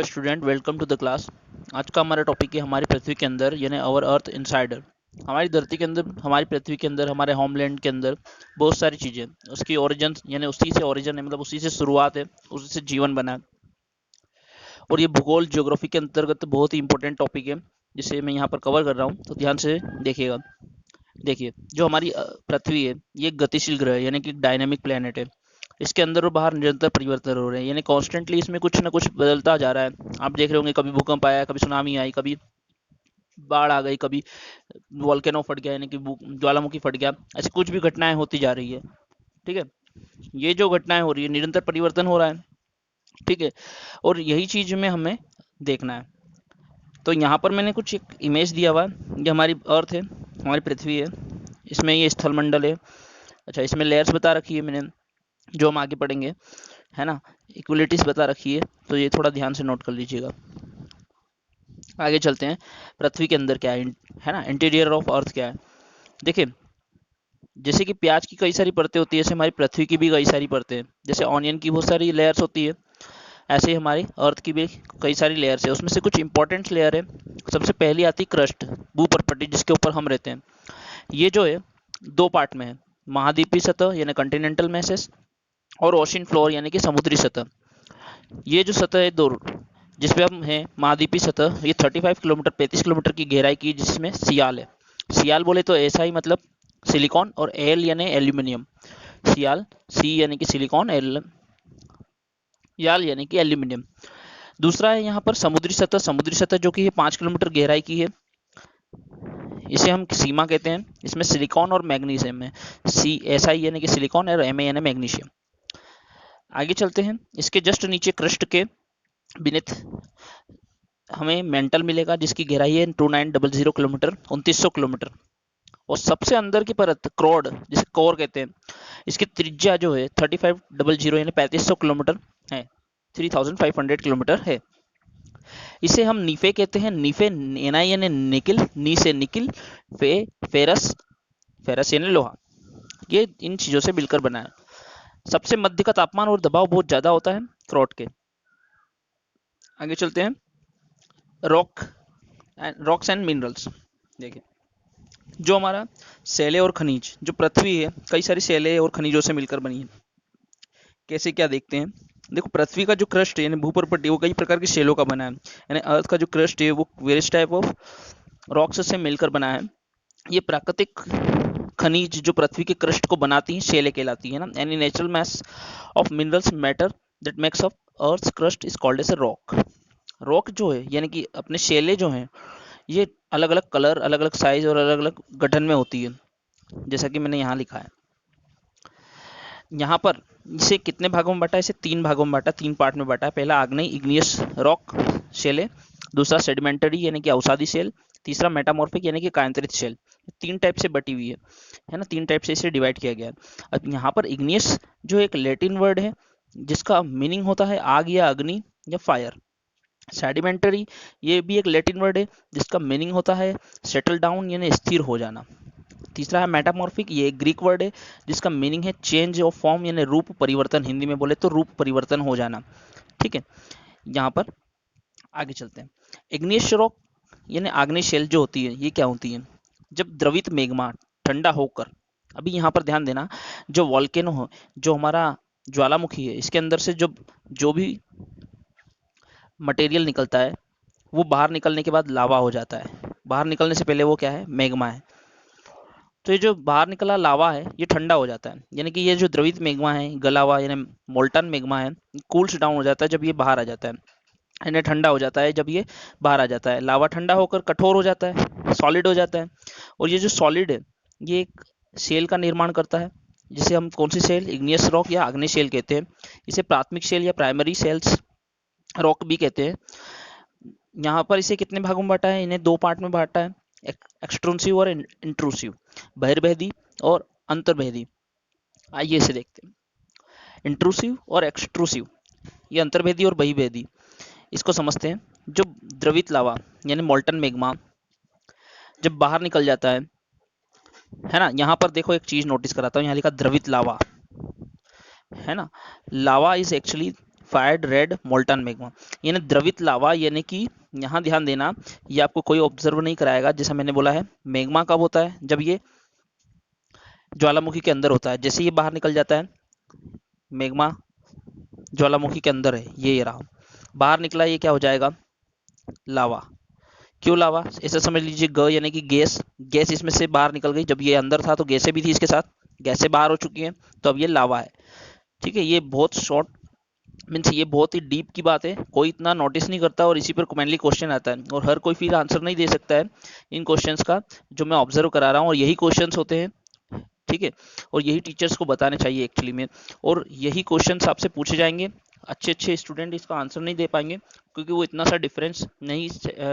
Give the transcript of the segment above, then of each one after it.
Student, welcome to the class. आज का हमारा टॉपिक है हमारी पृथ्वी के अंदर, यानी आवर अर्थ इनसाइडर। हमारी धरती के अंदर, हमारी पृथ्वी के अंदर, हमारे होमलैंड के अंदर बहुत सारी चीज़ें, उसकी ओरिजिन यानी उसी से ओरिजिन है, मतलब उसी से शुरुआत है, उसी से जीवन बना है। और ये भूगोल ज्योग्राफी के अंतर्गत बहुत ही इंपॉर्टेंट टॉपिक है, जिसे मैं यहाँ पर कवर कर रहा हूँ, तो ध्यान से देखिएगा। देखिए, जो हमारी पृथ्वी है, ये एक गतिशील ग्रह है, यानी कि डायनेमिक प्लेनेट है। इसके अंदर और बाहर निरंतर परिवर्तन हो रहे हैं, यानी कॉन्स्टेंटली इसमें कुछ ना कुछ बदलता जा रहा है। आप देख रहे होंगे, कभी भूकंप आया, कभी सुनामी आई, कभी बाढ़ आ गई, कभी वोल्केनो फट गया, यानी कि ज्वालामुखी फट गया। ऐसी कुछ भी घटनाएं होती जा रही है। ठीक है, ये जो घटनाएं हो रही है, निरंतर परिवर्तन हो रहा है। ठीक है, और यही चीज में हमें देखना है। तो यहाँ पर मैंने कुछ एक इमेज दिया हुआ है। ये हमारी अर्थ है, हमारी पृथ्वी है, इसमें ये स्थलमंडल है। अच्छा, इसमें लेयर्स बता रखी है मैंने, जो हम आगे पढ़ेंगे, है ना। इक्वलिटीज बता रखी है, तो ये थोड़ा ध्यान से नोट कर लीजिएगा। आगे चलते हैं, पृथ्वी के अंदर क्या है ना, इंटीरियर ऑफ अर्थ क्या है। देखिए, जैसे कि प्याज की कई सारी परतें होती है, ऐसे हमारी पृथ्वी की भी कई सारी परतें हैं। जैसे ऑनियन की बहुत सारी लेयर्स होती है, ऐसे ही हमारी अर्थ की भी कई सारी लेयर्स है। उसमें से कुछ इंपॉर्टेंट लेयर है। सबसे पहली आती है क्रस्ट, भूपटपट्टी, जिसके ऊपर हम रहते हैं। ये जो है, दो पार्ट में है, महाद्वीपीय सतह यानी कॉन्टिनेंटल मैसेस, और ओशन फ्लोर यानी कि समुद्री सतह। ये जो सतह है दो, जिसपे हम हैं, महाद्वीपीय सतह, ये 35 किलोमीटर 35 किलोमीटर की गहराई की, जिसमें सियाल है। सियाल बोले तो ऐसा ही मतलब सिलिकॉन, और एल यानी एल्यूमिनियम। सियाल, सी यानी कि सिलिकॉन, एल याल यानी कि एल्यूमिनियम। दूसरा है यहाँ पर समुद्री सतह। समुद्री सतह जो कि है 5 किलोमीटर गहराई की है, इसे हम सीमा कहते हैं। इसमें सिलिकॉन और मैग्नीशियम है। सी एस आई यानी कि सिलिकॉन, और एम ए यानी मैग्नीशियम। आगे चलते हैं, इसके जस्ट नीचे क्रस्ट के बिनिथ हमें मेंटल मिलेगा, जिसकी गहराई है 2900 किलोमीटर, 2900 किलोमीटर। और सबसे अंदर की परत क्रोड, जिसे कोर कहते हैं, इसकी त्रिज्या जो है 3500 यानी 3500 किलोमीटर है, 3500 किलोमीटर है। इसे हम नीफे कहते हैं। नीफे, एना यानी निकिल, नी से निकिल, फे फेरस, फेरस यानी लोहा। ये इन चीजों से मिलकर बना है। सबसे मध्य का तापमान और दबाव बहुत ज्यादा होता है क्रोड के। आगे चलते हैं, रॉक्स एंड मिनरल्स। देखिए, जो हमारा सेले और खनिज, जो पृथ्वी है, कई सारी सेले और खनिजों से मिलकर बनी है। कैसे, क्या देखते हैं। देखो, पृथ्वी का जो क्रस्ट है यानी भूपटपट्टी, वो कई प्रकार की सेलों का बना है। यानी अर्थ का जो क्रस्ट है, वो वेरियस टाइप ऑफ रॉक्स से मिलकर बना है। ये प्राकृतिक खनिज जो पृथ्वी के क्रस्ट को बनाती हैं, शेलें कहलाती है ना। Any natural mass of minerals matter that makes up earth crust is called as a rock. Rock जो है, यानी कि अपने शेले जो हैं, ये अलग अलग कलर, अलग अलग साइज और अलग अलग गठन में होती है, जैसा कि मैंने यहाँ लिखा है। यहाँ पर इसे कितने भागों में बांटा है, इसे 3 भागों में बांटा, 3 पार्ट में बांटा है। पहला आग्नेय इग्नियस रॉक शेले, दूसरा सेडिमेंटरी यानी कि अवसादी शेल, तीसरा मेटामॉर्फिक यानी कि कायांतरित शेल। 3 टाइप से बटी हुई है ना, 3 टाइप से इसे डिवाइड किया गया है। अब यहाँ पर इग्नियस जो एक लैटिन वर्ड है, जिसका मीनिंग होता है आग या अग्नि या फायर। सेडिमेंटरी, ये भी एक लैटिन वर्ड है, जिसका मीनिंग होता है सेटल डाउन यानी स्थिर हो जाना। तीसरा है मेटामॉर्फिक, ये एक ग्रीक वर्ड है, जिसका मीनिंग है चेंज ऑफ फॉर्म यानी रूप परिवर्तन, हिंदी में बोले तो रूप परिवर्तन हो जाना। ठीक है, यहाँ पर आगे चलते हैं। इग्नियस रॉक यानी आग्नेय शेल जो होती है, ये क्या होती है, जब द्रवित मैग्मा ठंडा होकर, अभी यहाँ पर ध्यान देना, जो वॉल्केनो हो, जो हमारा ज्वालामुखी है, इसके अंदर से जो भी मटेरियल निकलता है, वो बाहर निकलने के बाद लावा हो जाता है। बाहर निकलने से पहले वो क्या है, मैग्मा है। तो ये जो बाहर निकला लावा है, ये ठंडा हो जाता है, यानी कि ये जो द्रवित मैग्मा है, गला हुआ यानी मोल्टन मैग्मा है, कूल्स डाउन हो जाता है जब ये बाहर आ जाता है, यानी ठंडा हो जाता है जब ये बाहर आ जाता है। लावा ठंडा होकर कठोर हो जाता है, सॉलिड हो जाता है। और ये जो सॉलिड है, ये एक शेल का निर्माण करता है, जिसे हम कौन सी शेल, इग्नियस रॉक या आग्नेय शेल कहते हैं। इसे प्राथमिक शेल या प्राइमरी सेल्स रॉक भी कहते हैं। यहाँ पर इसे कितने भागों में बांटा है, इन्हें 2 पार्ट में बांटा है, एक्सट्रूसिव और इंट्रूसिव, बहिर्भेदी और अंतर्भेदी। आइए इसे देखते हैं, इंट्रूसिव और एक्सट्रूसिव, ये अंतर्भेदी और बहिर्भेदी। इसको समझते हैं। जो द्रवित लावा यानी मोल्टन मैग्मा जब बाहर निकल जाता है ना, यहाँ पर देखो, एक चीज नोटिस कराता हूँ, यहाँ लिखा द्रवित लावा, है ना। Lava is actually fired red molten magma, यानी द्रवित लावा, यानी कि यहाँ ध्यान देना, ये आपको कोई ऑब्जर्व नहीं कराएगा। जैसा मैंने बोला है, मैग्मा कब होता है, जब ये ज्वालामुखी के अंदर होता है। जैसे ये बाहर निकल जाता है, मैग्मा ज्वालामुखी के अंदर है, ये रहा, बाहर निकला, ये क्या हो जाएगा, लावा। क्यों लावा, ऐसा समझ लीजिए, ग यानी कि गैस, गैस इसमें से बाहर निकल गई। जब ये अंदर था तो गैसें भी थी इसके साथ, गैसें बाहर हो चुकी हैं, तो अब ये लावा है। ठीक है, ये बहुत शॉर्ट मीन्स ये बहुत ही डीप की बात है, कोई इतना नोटिस नहीं करता, और इसी पर कॉमनली क्वेश्चन आता है, और हर कोई फिर आंसर नहीं दे सकता है इन क्वेश्चंस का, जो मैं ऑब्जर्व करा रहा हूँ, और यही क्वेश्चंस होते हैं। ठीक है, और यही टीचर्स को बताने चाहिए एक्चुअली में, और यही क्वेश्चंस आपसे पूछे जाएंगे। अच्छे अच्छे स्टूडेंट इसका आंसर नहीं दे पाएंगे, क्योंकि वो इतना सा डिफरेंस नहीं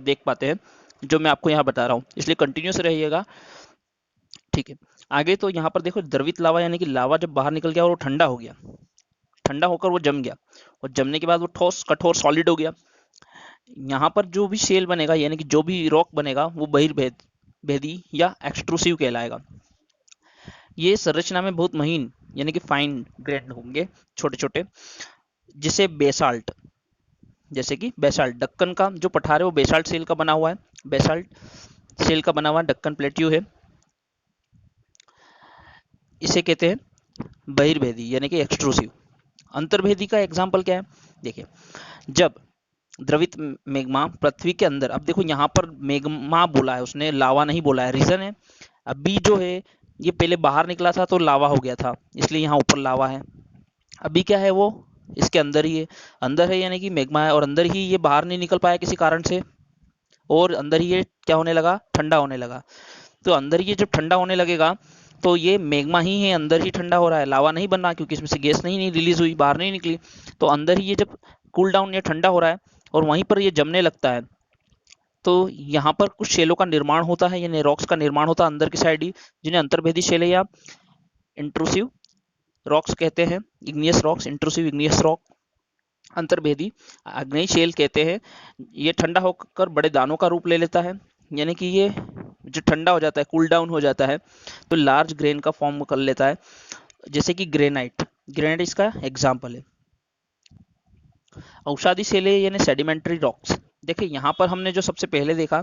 देख पाते हैं जो मैं आपको यहाँ बता रहा हूँ, इसलिए कंटिन्यूस रहिएगा। ठीक है, आगे तो यहाँ पर देखो, द्रवित लावा यानी कि लावा जब बाहर निकल गया और वो ठंडा हो गया, ठंडा होकर वो जम गया, और जमने के बाद वो ठोस कठोर सॉलिड हो गया। यहाँ पर जो भी शेल बनेगा, यानी कि जो भी रॉक बनेगा, वो बहिर्भेदी या एक्सट्रूसिव कहलाएगा। ये संरचना में बहुत महीन यानी कि फाइन ग्रेड होंगे, छोटे छोटे, जिसे बेसाल्ट, जैसे कि बेसाल्ट, दक्कन का जो पठार है वो बेसाल्ट सेल का बना हुआ है, बेसाल्ट सेल का बना हुआ दक्कन प्लेट्यू है, इसे कहते हैं बहिर्भेदी यानी कि एक्सट्रूसिव। अंतर्भेदी का एग्जाम्पल क्या है, देखिए, जब द्रवित मैग्मा पृथ्वी के अंदर, अब देखो यहाँ पर मैग्मा बोला है उसने, लावा नहीं बोला है, रीजन है, अभी जो है ये पहले बाहर निकला था तो लावा हो गया था, इसलिए यहाँ ऊपर लावा है। अभी क्या है, वो इसके अंदर ही है, अंदर है यानी कि मैग्मा है, और अंदर ही ये बाहर नहीं निकल पाया किसी कारण से, और अंदर ही ये क्या होने लगा, ठंडा होने लगा। तो अंदर ये जब ठंडा होने लगेगा, तो ये मैग्मा ही है, अंदर ही ठंडा हो रहा है, लावा नहीं बन रहा, क्योंकि इसमें से गैस नहीं रिलीज हुई, बाहर नहीं निकली, तो अंदर ही ये जब कूल डाउन या ठंडा हो रहा है, और वहीं पर ये जमने लगता है, तो यहाँ पर कुछ शेलों का निर्माण होता है, यानी रॉक्स का निर्माण होता है अंदर की साइड ही, जिन्हें अंतर्भेदी शेलें या इंट्रूसिव रॉक्स कहते हैं, igneous rocks, intrusive igneous rock, अंतर्भेदी आग्नेय शेल कहते हैं। ये ठंडा होकर बड़े दानों का रूप ले लेता है, यानी कि ये जो ठंडा हो जाता है, कूल डाउन हो जाता है, तो लार्ज ग्रेन का फॉर्म कर लेता है, जैसे कि ग्रेनाइट, ग्रेनाइट इसका एग्जाम्पल है। औषधि शेलें यानी सेडिमेंट्री रॉक्स, देखिए यहाँ पर हमने जो सबसे पहले देखा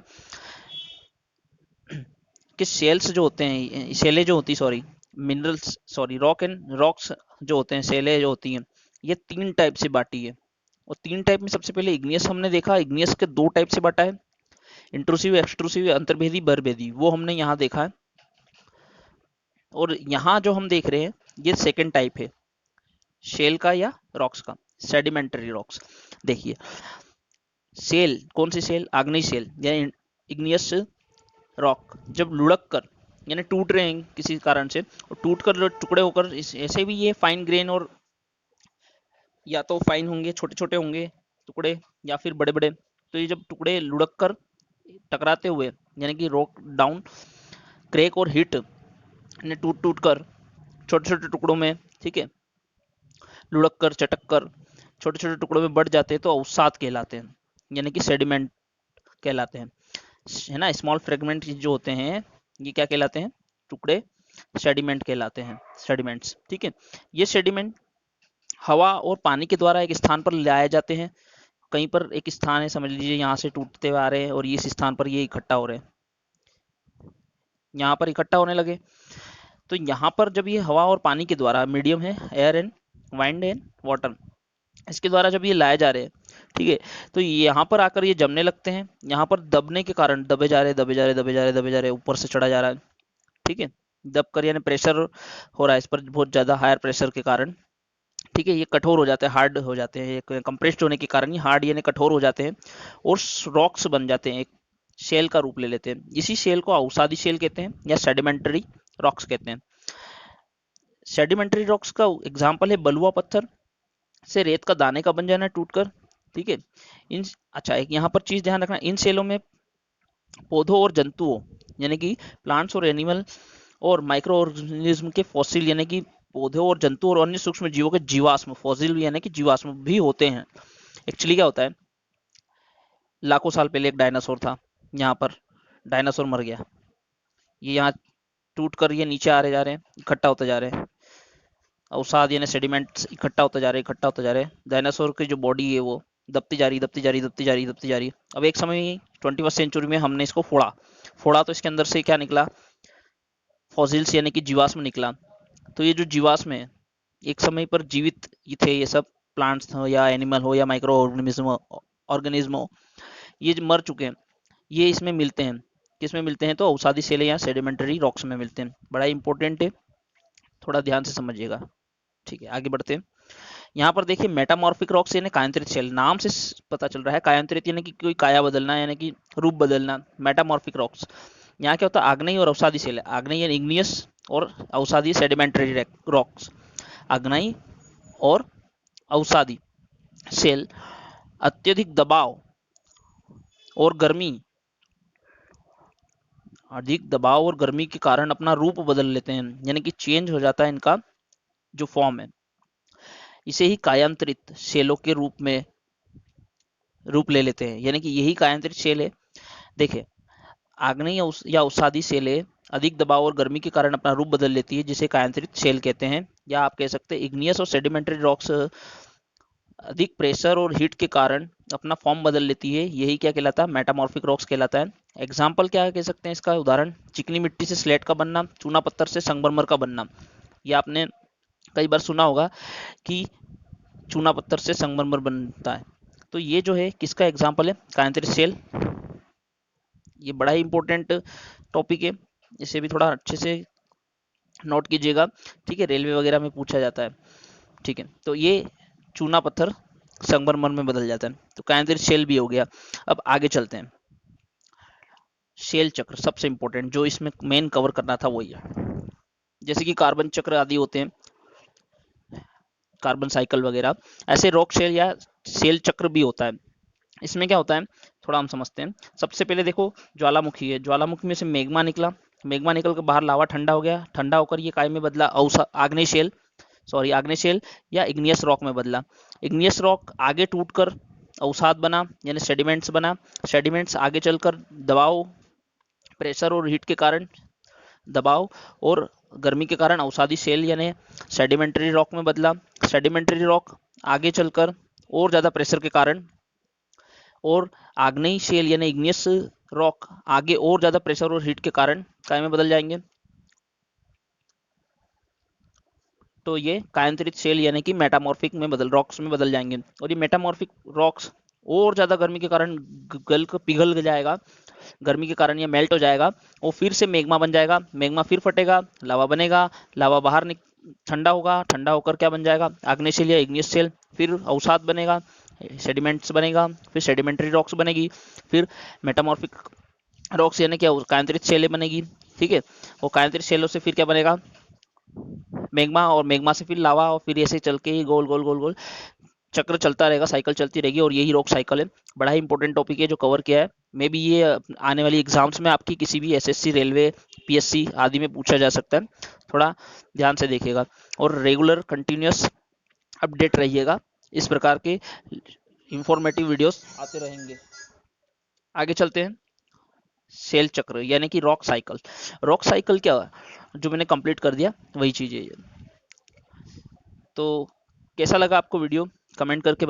कि शेल्स जो होते हैं, शेलें जो होती, सॉरी मिनरल्स, सॉरी रॉक्स जो होते हैं, शेलें जो होती हैं, ये 3 टाइप से बांटी है, और 3 टाइप में सबसे पहले इग्नियस हमने देखा, इग्नियस के 2 टाइप से बांटा है, इंट्रूसिव एक्सट्रूसिव, अंतर्भेदी बहिर्भेदी, वो हमने यहाँ देखा है। और यहाँ जो हम देख रहे हैं ये सेकेंड टाइप है शेल का या रॉक्स का, सेडिमेंट्री रॉक्स। देखिए, सेल, कौन सी सेल, आग्नेय सेल यानी इग्नियस रॉक, जब लुढ़क कर यानी टूट रहे हैं किसी कारण से, और टूट कर टुकड़े होकर, ऐसे भी ये फाइन ग्रेन, और या तो फाइन होंगे, छोटे छोटे होंगे टुकड़े, या फिर बड़े बड़े, तो ये जब टुकड़े लुढ़क कर टकराते हुए, यानी कि रॉक डाउन, क्रैक और हिट, टूट टूट कर छोटे छोटे टुकड़ों में, ठीक है, लुढ़क कर, चटक कर छोटे छोटे टुकड़ों में बढ़ जाते हैं, तो अवसाद कहलाते हैं, यानी कि सेडिमेंट कहलाते हैं, है ना। स्मॉल फ्रेगमेंट जो होते हैं ये क्या कहलाते हैं, टुकड़े सेडिमेंट कहलाते हैं, सेडिमेंट्स। ठीक है, ये सेडिमेंट हवा और पानी के द्वारा एक स्थान पर लाए जाते हैं, कहीं पर एक स्थान है, समझ लीजिए यहाँ से टूटते हुए आ रहे हैं, और इस स्थान पर ये इकट्ठा हो रहे हैं, यहाँ पर इकट्ठा होने लगे, तो यहाँ पर जब ये हवा और पानी के द्वारा, मीडियम है air and wind and water, इसके द्वारा जब ये लाए जा रहे हैं, ठीक है, तो यहाँ पर आकर ये जमने लगते हैं, यहाँ पर दबने के कारण दबे जा रहे, दबे जा रहे, दबे जा रहे, दबे जा रहे, ऊपर से चढ़ा जा रहा है, ठीक है, दब कर, यानी प्रेशर हो रहा है इस पर बहुत ज़्यादा, हायर प्रेशर के कारण, ठीक है, ये कठोर हो जाते हैं, हार्ड हो जाते हैं, ये कंप्रेस्ड होने के कारण ये हार्ड यानी कठोर हो जाते हैं, और रॉक्स बन जाते हैं, एक शेल का रूप ले लेते हैं। इसी शेल को अवसादी शेल कहते हैं या सेडिमेंट्री रॉक्स कहते हैं। सेडिमेंट्री रॉक्स का एग्जाम्पल है बलुआ पत्थर से रेत का दाने का बन जाना टूटकर, ठीक है। इन अच्छा, एक यहाँ पर चीज ध्यान रखना, इन सेलों में पौधों और जंतुओं यानी कि प्लांट्स और एनिमल और माइक्रो ऑर्गेनिज्म के फॉसिल यानी कि पौधों और जंतु और अन्य सूक्ष्म जीवों के जीवाश्म, फॉसिल यानी कि जीवाश्म भी होते हैं। एक्चुअली क्या होता है, लाखों साल पहले एक डायनासोर था, यहाँ पर डायनासोर मर गया, ये यहाँ टूट कर ये नीचे आ रहे जा रहे हैं, इकट्ठा होते जा रहे हैं, अवसाद यानी सेडिमेंट्स इकट्ठा होता जा रहे हैं। डायनासोर की जो बॉडी है वो दबती जा रही। अब एक समय 21st सेंचुरी में हमने इसको फोड़ा तो इसके अंदर से क्या निकला, फॉसिल्स यानी कि जीवाश्म निकला। तो ये जो जीवाश्म है, एक समय पर जीवित ये थे, ये सब प्लांट्स हो या एनिमल हो या माइक्रो ऑर्गेनिज्म हो, ये मर चुके हैं, ये इसमें मिलते हैं। किस में मिलते हैं? तो अवसादी सेल या सेडिमेंटरी रॉक्स में मिलते हैं। बड़ा इंपॉर्टेंट है, थोड़ा ध्यान से समझिएगा। ठीक है, आगे बढ़ते हैं। यहाँ पर देखिए मेटामॉर्फिक रॉक्स यानी कायांतरित सेल, नाम से पता चल रहा है कायांतरित यानी कि कोई काया बदलना यानी कि रूप बदलना। मेटामॉर्फिक रॉक्स यहाँ क्या होता है, आग्नेयी और अवसादी सेल है। आग्नेयी यानी इग्नियस और अवसादी सेडिमेंटरी रॉक्स। आग्नेयी और अवसादी सेल अत्यधिक दबाव और गर्मी के कारण अपना रूप बदल लेते हैं, यानी कि चेंज हो जाता है इनका जो फॉर्म है। इसे ही कायांतरित सेलों के रूप ले लेते हैं, यानी कि यही कायांतरित सेल है। देखिए, आग्नेयी या अवसादी सेलें अधिक दबाव और गर्मी के कारण अपना रूप बदल लेती है, जिसे कायांतरित सेल कहते हैं। या आप कह सकते हैं इग्नियस और सेडिमेंटरी रॉक्स अधिक प्रेशर और हीट के कारण अपना फॉर्म बदल लेती है, यही क्या कहलाता है, मेटामॉर्फिक रॉक्स कहलाता है। एग्जाम्पल क्या कह सकते हैं इसका उदाहरण, चिकनी मिट्टी से स्लेट का बनना, चूना पत्थर से संगमरमर का बनना। ये आपने कई बार सुना होगा कि चूना पत्थर से संगमरमर बनता है। तो ये जो है किसका एग्जाम्पल है, कायांतरित सेल। ये बड़ा ही इंपॉर्टेंट टॉपिक है, इसे भी थोड़ा अच्छे से नोट कीजिएगा। ठीक है, रेलवे वगैरह में पूछा जाता है। ठीक है, तो ये चूना पत्थर संगमरमर में बदल जाता है, तो कायांतरित सेल भी हो गया। अब आगे चलते हैं। सेल चक्र सबसे इंपॉर्टेंट, जो इसमें मेन कवर करना था वही है। जैसे कि कार्बन चक्र आदि होते हैं, कार्बन साइकिल वगैरह, ऐसे रॉक सेल या सेल चक्र भी होता है। इसमें क्या होता है थोड़ा हम समझते हैं। सबसे पहले देखो ज्वालामुखी है, ज्वालामुखी में से मैग्मा निकला, मैग्मा निकल कर बाहर लावा ठंडा हो गया, ठंडा होकर ये काय में बदला, आग्नेय शेल या इग्नियस रॉक में बदला। इग्नियस रॉक आगे टूटकर अवसाद बना यानी सेडिमेंट्स बना। सेडिमेंट्स आगे चलकर दबाव, प्रेशर और हीट के कारण, दबाव और गर्मी के कारण अवसादी सेल यानी सेडिमेंटरी रॉक में बदला। सेडिमेंटरी रॉक आगे चलकर और ज़्यादा प्रेशर के कारण और आग्नेयी शेल यानी इग्नियस रॉक आगे और ज़्यादा प्रेशर और हीट के कारण काय में बदल जाएंगे। तो ये कायांतरित सेल यानी कि मेटामॉर्फिक में रॉक्स में बदल जाएंगे। और ये मेटामॉर्फिक रॉक्स और ज़्यादा गर्मी के कारण पिघल जाएगा, गर्मी के कारण ये मेल्ट हो जाएगा, वो फिर से मैग्मा बन जाएगा, मैग्मा फिर फटेगा, लावा बनेगा, लावा बाहर ठंडा होगा, ठंडा होकर क्या बन जाएगा, आग्नेय सेल या इग्नियस सेल, फिर अवसाद बनेगा, सेडिमेंट्स बनेगा, फिर सेडिमेंटरी रॉक्स बनेगी, फिर मेटामॉर्फिक रॉक्स यानी क्या कायांतरित सेलें बनेगी। ठीक है, वो कायांतरित सेलों से फिर क्या बनेगा, मैग्मा, और मैग्मा से फिर लावा, और फिर ऐसे चल के गोल गोल गोल गोल चक्र चलता रहेगा, साइकिल चलती रहेगी, और यही रॉक साइकिल है। बड़ा ही इंपॉर्टेंट टॉपिक है जो कवर किया है। मे बी ये आने वाली एग्जाम्स में आपकी किसी भी एसएससी, रेलवे, पीएससी आदि में पूछा जा सकता है, थोड़ा ध्यान से देखिएगा। और रेगुलर कंटिन्यूस अपडेट रहिएगा, इस प्रकार के इंफॉर्मेटिव वीडियोस आते रहेंगे। आगे चलते हैं। सेल चक्र यानी कि रॉक साइकिल। रॉक साइकिल क्या है, जो मैंने कंप्लीट कर दिया वही चीज़ है। तो कैसा लगा आपको वीडियो, कमेंट करके